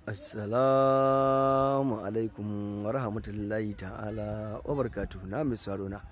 Assalamu alaikum wa rahmatullahi ta'ala wa barakatuhu. Na mai sarona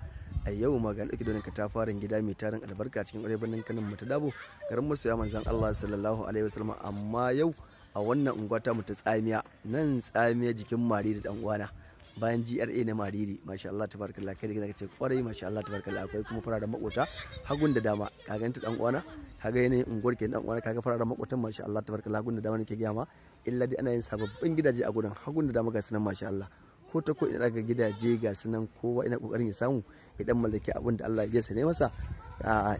a yau magana ɗauki donin ka ta fara gida mai tarin albarka cikin ƙwarai birnin kanin mu ta dabo garin masoya manzan Allah sallallahu alaihi wasallam. Amma yau a wannan unguwa ta mu ta tsamiya nan tsamiya jikin mariri dan uwana bayan GRA na mariri, masha Allah tabarakallah. Kai da kace kwarai masha Allah tabarakallah. Akwai kuma fararen makota hagun da dama, ka ganta dan uwana, kaga yanayin unguwar ke dan uwana, kaga fararen makotan masha Allah tabarakallah. Hagun da dama nake gaya ma, illa dai ana yin sababbin gidaje a gurin. Hagun da dama ga sunan masha Allah, ko ta ko ina daga gidaje ga sunan, kowa ina kokarin ya samu idan mallaki abin da Allah ya sane masa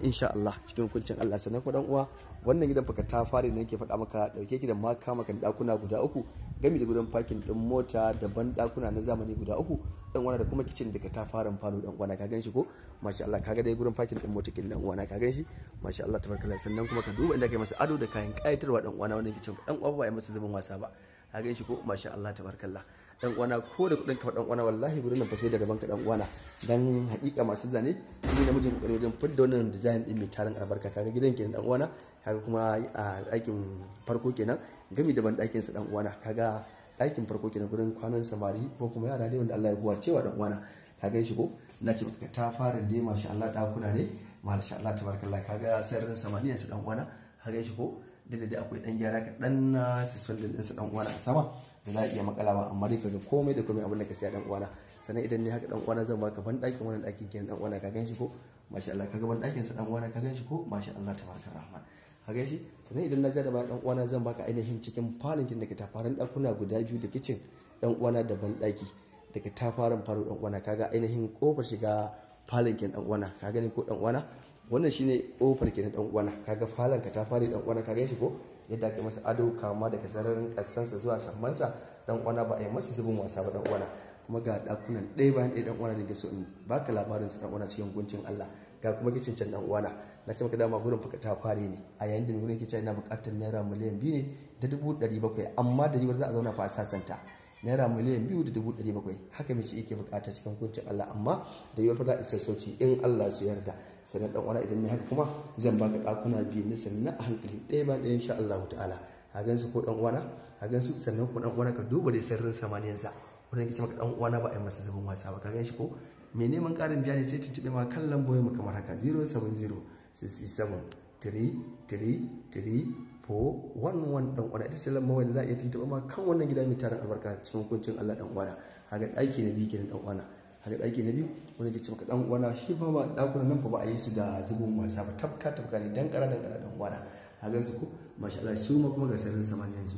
insha Allah cikin hukuncin Allah. Sannan ko dan uwa, wannan gidan faka ta fare ne nake faɗa maka, dauke ki da maka makan dakuna guda uku gami da gudan parking din mota da ban dakuna na zamani guda uku dan uwana, da kuma kicin daga ta faran falo dan uwana, ka ganshi ko masha Allah. Kaga dai gurin parking din mota kin dan uwana, ka ganshi masha Allah tabarakallah. Sannan kuma ka duba inda kai masa ado da kayan kayatarwa dan uwana, wannan kicin dan uwa ba ya masa zubin wasa ba, ka ganshi ko masha Allah tabarakallah. Dan uwana ko da kudin ka dan uwana, wallahi gurin nan fa sai da daban ka dan uwana, dan hakika masu zane sun yi namijin kokari wajen fidda wannan design din mai tarin albarka. Kaga gidan kenan dan uwana, kaga kuma a ɗakin farko kenan gami da ban ɗakin sa dan uwana, kaga ɗakin farko kenan gurin kwanan samari ko kuma yara dai wanda Allah ya buwa cewa dan uwana, ka gan shi ko na ce baka ta fara dai masha Allah ɗakuna ne masha Allah tabarakallah. Kaga sararin samaniyan sa dan uwana, ka gan shi ko da akwai dan gyara kaɗan na suspended ɗinsa dan uwana a sama da za a iya makalawa, amma dai kaga komai da komai abin da ka siya dan uwana. Sannan idan ne haka dan uwana zan baka ban ɗakin wannan ɗakin kenan dan uwana, ka gan shi ko masha Allah. Kaga ban ɗakin sa dan uwana, ka gan shi ko masha Allah tabarakallah rahman, ka gan shi. Sannan idan na ja da bayan dan uwana zan baka ainihin cikin falon kin da ke tafarin ɗakuna guda biyu da kicin dan uwana da ban ɗaki da ke tafarin falo dan uwana. Kaga ainihin kofar shiga falon kin dan uwana, ka gani ko dan uwana, wannan shine kofar kenan dan uwana. Kaga falon ka ta fare dan uwana, ka gan shi ko yadda aka masa ado kama daga sararin kasansa zuwa sammansa dan uwana, ba a yi masa zubin wasa ba dan uwana. Kuma ga dakunan ɗaya bayan ɗaya dan uwana da ke so in baka labarin sa dan uwana cikin guntun Allah. Ga kuma kicin can dan uwana, na ce maka dama gurin fuka ta fare ne a yayin da gurin kicin yana buƙatar naira miliyan 2 ne da 700,000, amma da yiwuwar za a zauna fa a sasanta naira miliyan 2 da 700,000 haka mai shi yake buƙata cikin guntun Allah, amma da yiwuwar fa za a isa sauci in Allah su yarda. Sannan dan uwana idan ne haka kuma zan baka dakuna biyu ne sannan a hankali ɗaya ba ɗaya insha Allah ta'ala. A gansu ko dan uwana, a gansu. Sannan ko dan uwana ka duba dai sirrin samaniyansa, wannan kici maka dan uwana ba a yi masa zubin wasa ba, ka gan shi ko. Me neman ƙarin bayani sai tuntube ma kan lamboyin mu kamar haka 070-67-33-3411 dan uwana. Ita ce lambar wanda za a iya tuntube ma kan wannan gida mai tarin albarka cikin hukuncin Allah dan uwana. Haga ɗaki na biyu kenan dan uwana, haga ɗaki na biyu wanda ke ce maka dan uwana, shi fa ba ɗakunan nan fa ba a yi su da zubin wasa ba, tafka ne dan ƙara dan uwana. Hagan su ko masha Allah, su ma kuma ga sararin samaniyan su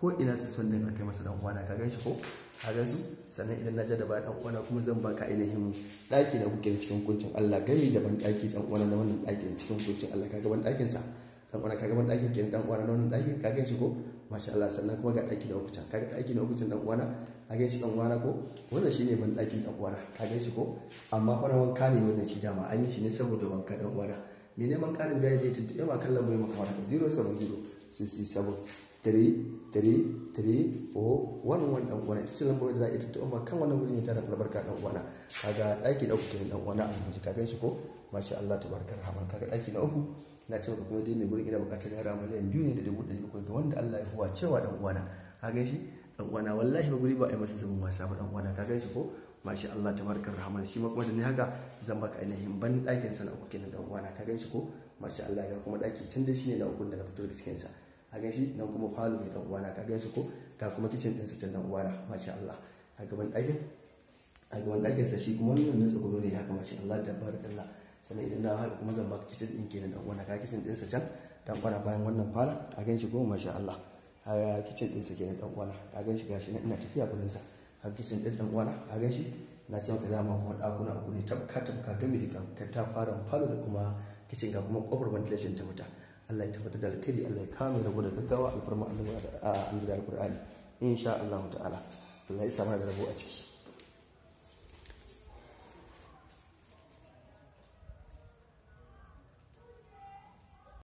ko ina suspendin akai masa dan uwana, ka gan shi ko hagan su. Sannan idan na ja da bayan dan uwana kuma zan baka ainihin ɗaki na kuke cikin hukuncin Allah gami da ban ɗaki dan uwana na wannan ɗakin cikin hukuncin Allah. Kaga ban ɗakin sa dan uwana, kaga ban ɗakin kenan dan uwana na wannan ɗakin, ka gan shi ko masha Allah. Sannan kuma ga ɗaki na uku can, kaga ɗaki na uku can dan uwana, ka gan shi dan uwana ko wannan shine ban ɗakin dan uwana, ka gan shi ko. Amma fa wanka ne wannan shi, dama an yi shi ne saboda wanka dan uwana. Me neman ƙarin bayani zai tuntuɓe ma kan lambar mu kamar haka 070-67-33-3411 dan uwana. Ita ce lambar da za a iya tuntuɓe ma kan wannan wurin tarin albarka dan uwana. Kaga ɗaki na uku kenan dan uwana a Abuja, ka gan shi ko masha Allah tabarakar rahman. Kaga ɗaki na uku na ce maka kuma dai mai gurin ina buƙatar naira miliyan 2 ne da 700,000 ga wanda Allah ya huwa cewa dan uwana, ka gan shi dan uwana. Wallahi ba guri ba a yi masa zubin wasa ba dan uwana, ka gan shi ko masha Allah tabarakar rahman. Shi ma kuma da ne haka zan baka ainihin ban ɗakin sa na uku kenan dan uwana, ka gan shi ko masha Allah. Ga kuma ɗaki can dai shine na uku da na fito daga cikin sa, ka gan shi nan kuma falo ne dan uwana, ka gan shi ko. Ga kuma kitchen din sa can dan uwana masha Allah. A gaban ɗakin sa shi kuma wannan na tsakuro ne haka masha Allah tabarakallah. Sannan idan na haka kuma zan baka kitchen din kenan dan uwana, ka kitchen din sa can dan uwana bayan wannan fala, ka gan shi ko masha Allah. A kitchen din sa kenan dan uwana, ka gan shi gashi ina tafiya gurin sa. A kitchen din dan uwana, ka gan shi na ce maka dama kuma ɗakuna uku ne tabka gami da ka ta fara falo da kuma kitchen, ga kuma kofar ventilation ta fita. Allah ya tabbatar da alkhairi, Allah ya kame rabo da gaggawa alfarma annabi da alqur'ani insha Allah ta'ala. Allah ya sa mana da rabo a ciki.